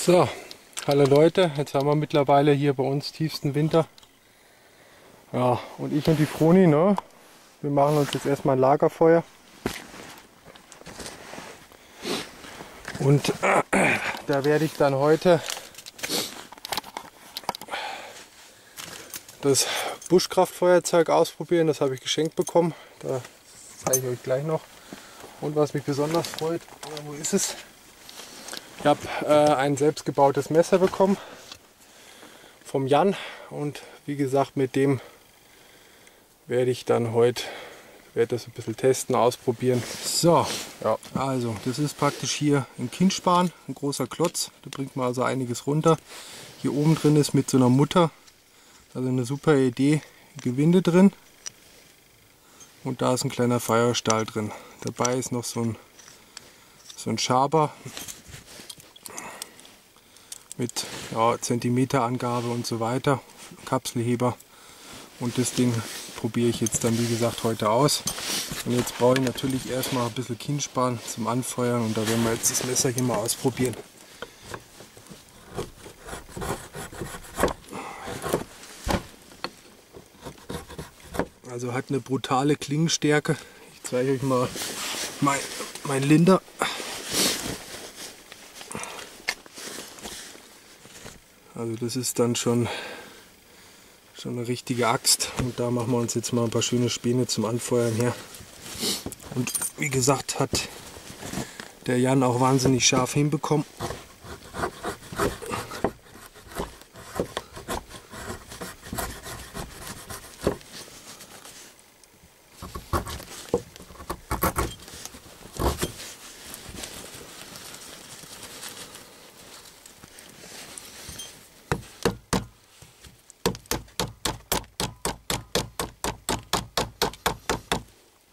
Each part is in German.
So, hallo Leute, jetzt haben wir mittlerweile hier bei uns tiefsten Winter. Ja, und ich und die Froni, ne? Wir machen uns jetzt erstmal ein Lagerfeuer. Und da werde ich dann heute das Buschkraftfeuerzeug ausprobieren. Das habe ich geschenkt bekommen. Da zeige ich euch gleich noch. Und was mich besonders freut, wo ist es? Ich habe ein selbstgebautes Messer bekommen vom Jan und wie gesagt, mit dem werde ich dann heute das ein bisschen testen, ausprobieren. So, ja. Also das ist praktisch hier ein Kindspan, ein großer Klotz, da bringt man also einiges runter. Hier oben drin ist mit so einer Mutter, also eine super Idee, Gewinde drin und da ist ein kleiner Feuerstahl drin. Dabei ist noch so ein Schaber mit Zentimeterangabe und so weiter, Kapselheber, und das Ding probiere ich jetzt dann wie gesagt heute aus. Und jetzt brauche ich natürlich erstmal ein bisschen Kindspan zum Anfeuern und da werden wir jetzt das Messer hier mal ausprobieren. Also hat eine brutale Klingenstärke. Ich zeige euch mal mein Linder. Also das ist dann schon eine richtige Axt und da machen wir uns jetzt mal ein paar schöne Späne zum Anfeuern her. Und wie gesagt, hat der Jan auch wahnsinnig scharf hinbekommen.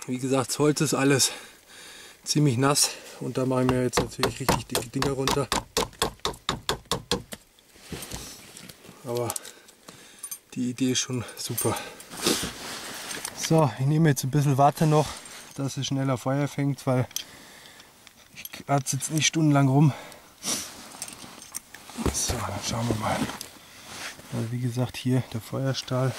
Wie gesagt, das Holz ist alles ziemlich nass und da mache ich mir jetzt natürlich richtig dicke Dinger runter. Aber die Idee ist schon super. So, ich nehme jetzt ein bisschen Watte noch, dass es schneller Feuer fängt, weil ich kratze jetzt nicht stundenlang rum. So, dann schauen wir mal. Also wie gesagt, hier der Feuerstahl.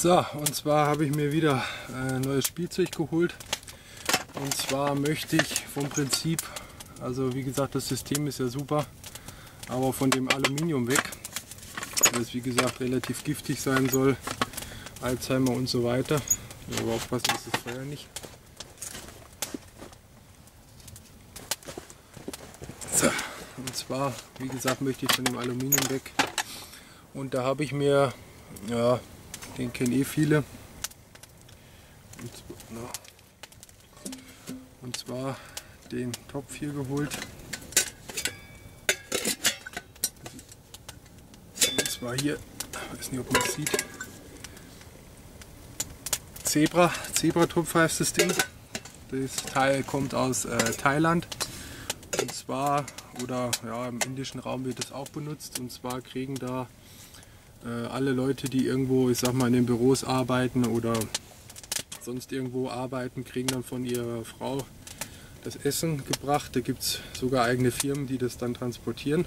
So, und zwar habe ich mir wieder ein neues Spielzeug geholt. Und zwar möchte ich vom Prinzip, also wie gesagt, das System ist ja super, aber von dem Aluminium weg, das wie gesagt relativ giftig sein soll, Alzheimer und so weiter. Aber aufpassen, dass das Feuer nicht. So, und zwar, wie gesagt, möchte ich von dem Aluminium weg. Und da habe ich mir, ja, den kennen eh viele. Und zwar den Topf hier geholt. zwar hier, ich weiß nicht, ob man es sieht, Zebratopf heißt das Ding. Das Teil kommt aus Thailand. Und zwar, oder ja, im indischen Raum wird das auch benutzt. Und zwar kriegen da alle Leute, die irgendwo, ich sag mal, in den Büros arbeiten oder sonst irgendwo arbeiten, kriegen dann von ihrer Frau das Essen gebracht. Da gibt es sogar eigene Firmen, die das dann transportieren.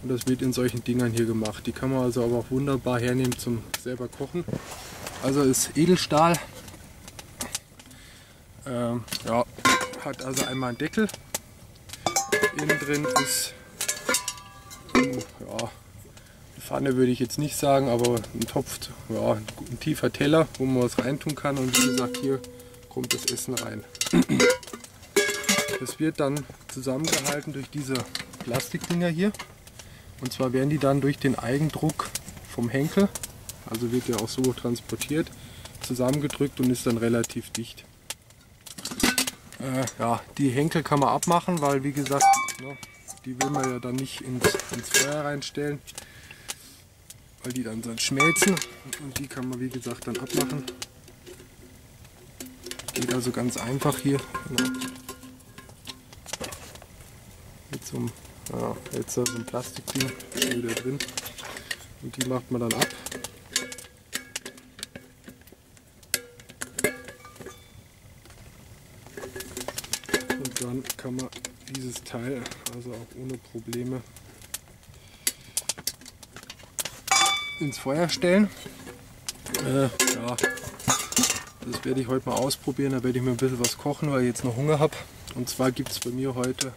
Und das wird in solchen Dingern hier gemacht. Die kann man also aber auch wunderbar hernehmen zum selber kochen. Also ist Edelstahl. Ja, hat also einmal einen Deckel. Innen drin ist ja, eine Pfanne würde ich jetzt nicht sagen, aber ein Topf, ja, ein tiefer Teller, wo man was reintun kann. Und wie gesagt, hier kommt das Essen rein. Das wird dann zusammengehalten durch diese Plastikdinger hier. Und zwar werden die dann durch den Eigendruck vom Henkel, also wird ja auch so transportiert, zusammengedrückt und ist dann relativ dicht. Ja, die Henkel kann man abmachen, weil wie gesagt, ne, die will man ja dann nicht ins Feuer reinstellen, weil die dann schmelzen, und die kann man wie gesagt dann abmachen. Geht also ganz einfach hier. Genau. Mit so einem, ja, jetzt so ein Plastikding wieder drin, und die macht man dann ab. Und dann kann man dieses Teil also auch ohne Probleme ins Feuer stellen. Ja, das werde ich heute mal ausprobieren. Da werde ich mir ein bisschen was kochen, weil ich jetzt noch Hunger habe. Und zwar gibt es bei mir heute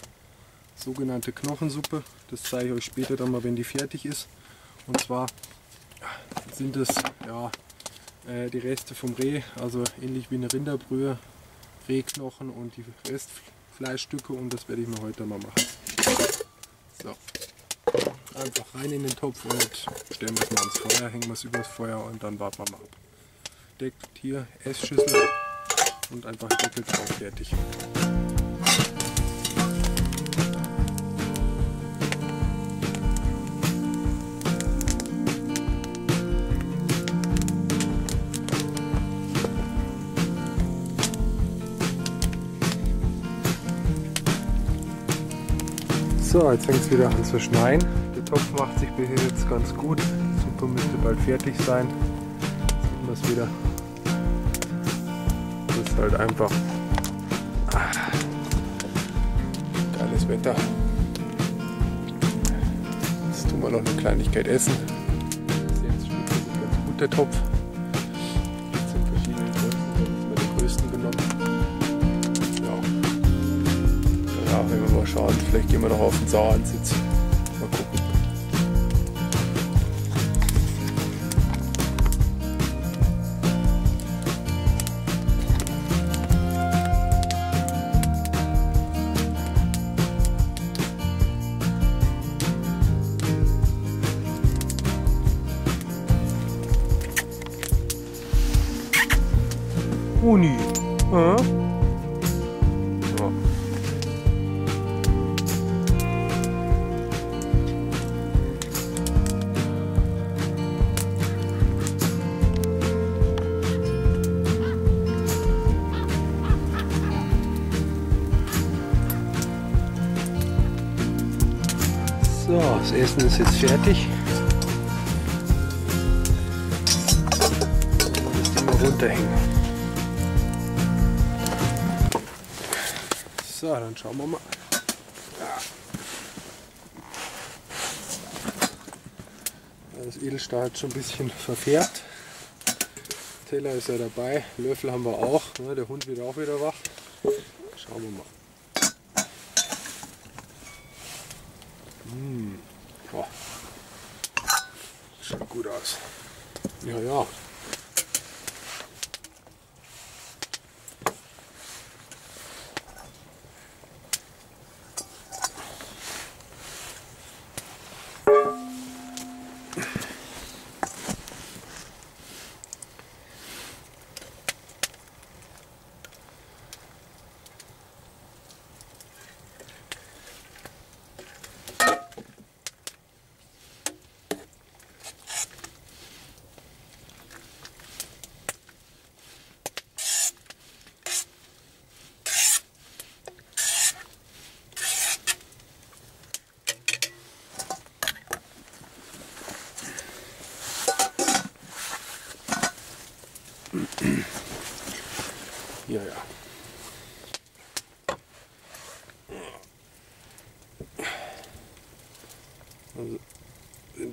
sogenannte Knochensuppe. Das zeige ich euch später dann mal, wenn die fertig ist. Und zwar sind es ja, die Reste vom Reh, also ähnlich wie eine Rinderbrühe, Rehknochen und die Restfleischstücke, und das werde ich mir heute mal machen. So. Einfach rein in den Topf und stellen wir es mal ans Feuer, hängen wir es übers Feuer und dann warten wir mal ab. Deckt hier, Essschüssel und einfach Deckel drauf, fertig. So, jetzt fängt es wieder an zu schneien. Der Topf macht sich bis jetzt ganz gut. Die Suppe müsste bald fertig sein. Jetzt sieht man es wieder. Das ist halt einfach geiles Wetter. Jetzt tun wir noch eine Kleinigkeit essen. Jetzt schmeckt ganz gut der Topf. Es sind verschiedene Größen. Ich habe jetzt mal den größten genommen. Ja, wenn wir mal schauen, vielleicht gehen wir noch auf den Saueransitz. Mal gucken. Uni. Ja. So, das Essen ist jetzt fertig. Das Ding mal runterhängen. So, dann schauen wir mal. Das Edelstahl hat schon ein bisschen verfärbt. Teller ist ja dabei, Löffel haben wir auch. Der Hund wird auch wieder wach. Schauen wir mal. Oh. Schaut gut aus. Ja, ja.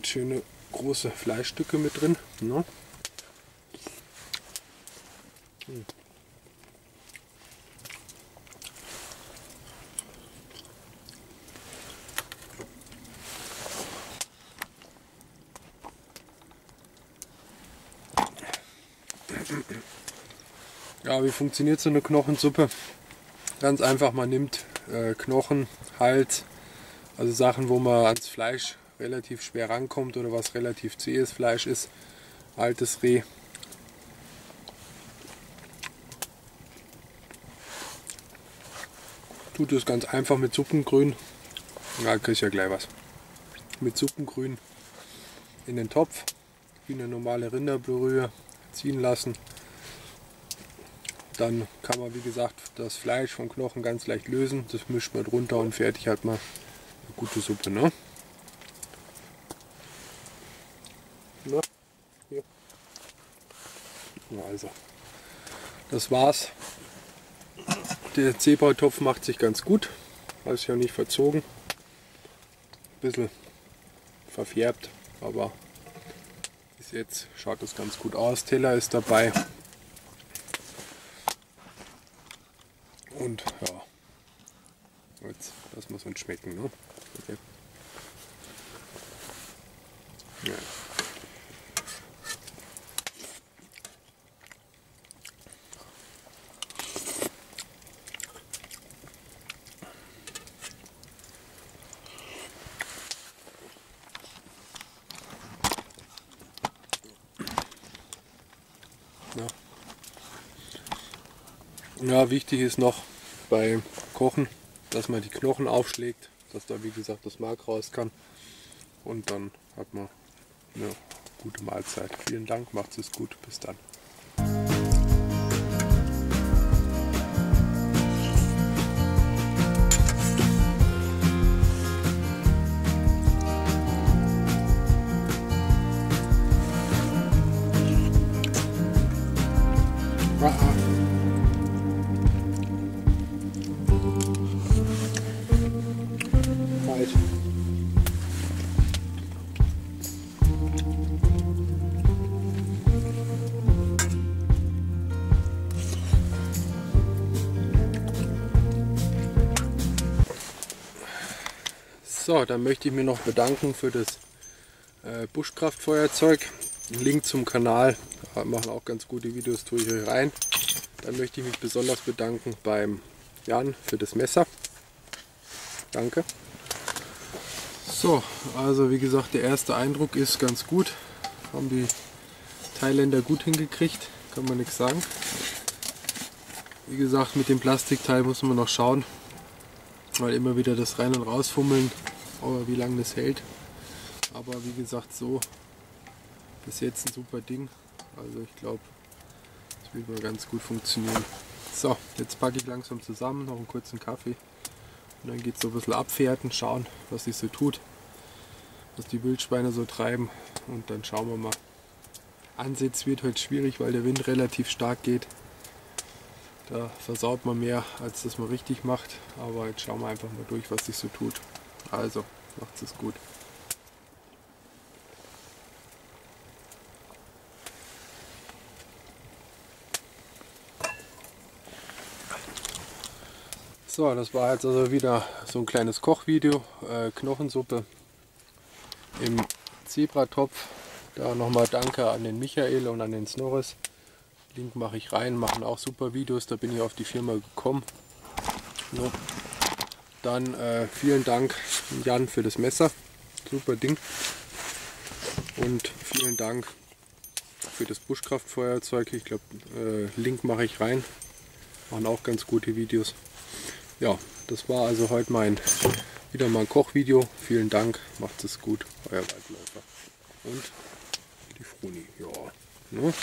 sind schöne große Fleischstücke mit drin. Ne? Ja, wie funktioniert so eine Knochensuppe? Ganz einfach, man nimmt Knochen, Hals, also Sachen, wo man ans Fleisch relativ schwer rankommt oder was relativ zähes Fleisch ist, altes Reh. Tut es ganz einfach mit Suppengrün, ja, kriege ich ja gleich was. Mit Suppengrün in den Topf, wie eine normale Rinderbrühe, ziehen lassen. Dann kann man, wie gesagt, das Fleisch vom Knochen ganz leicht lösen. Das mischt man drunter und fertig hat man eine gute Suppe. Ne? Na, hier. Also, das war's. Der Zebratopf macht sich ganz gut. Hat sich ja nicht verzogen. Ein bisschen verfärbt, aber bis jetzt schaut das ganz gut aus. Teller ist dabei. Und ja, jetzt lassen wir es uns schmecken. Ne? Okay. Ja. Ja, wichtig ist noch beim Kochen, dass man die Knochen aufschlägt, dass da wie gesagt das Mark raus kann und dann hat man eine gute Mahlzeit. Vielen Dank, macht's es gut, bis dann. So, dann möchte ich mich noch bedanken für das Buschkraftfeuerzeug. Link zum Kanal, da machen auch ganz gute Videos, tue ich euch rein. Dann möchte ich mich besonders bedanken beim Jan für das Messer. Danke. So, also wie gesagt, der erste Eindruck ist ganz gut. Haben die Thailänder gut hingekriegt, kann man nichts sagen. Wie gesagt, mit dem Plastikteil muss man noch schauen, weil immer wieder das Rein- und Rausfummeln, aber wie lange das hält. Aber wie gesagt, so bis jetzt ein super Ding. Also ich glaube, das wird mal ganz gut funktionieren. So, jetzt packe ich langsam zusammen, noch einen kurzen Kaffee. Und dann geht es so ein bisschen abfährten, schauen, was sich so tut, was die Wildschweine so treiben. Und dann schauen wir mal. Ansitz wird heute schwierig, weil der Wind relativ stark geht. Da versaut man mehr, als dass man richtig macht. Aber jetzt schauen wir einfach mal durch, was sich so tut. Also, macht's es gut. So, das war jetzt also wieder so ein kleines Kochvideo. Knochensuppe im Zebratopf. Da nochmal danke an den Michael und an den Snorris. Link mache ich rein, machen auch super Videos, da bin ich auf die Firma gekommen. So. Dann vielen Dank Jan für das Messer, super Ding. Und vielen Dank für das Buschkraftfeuerzeug, ich glaube Link mache ich rein, machen auch ganz gute Videos. Ja, das war also heute wieder mal ein Kochvideo, vielen Dank, macht es gut, euer Waldläufer und die Fruni, ja. Ne?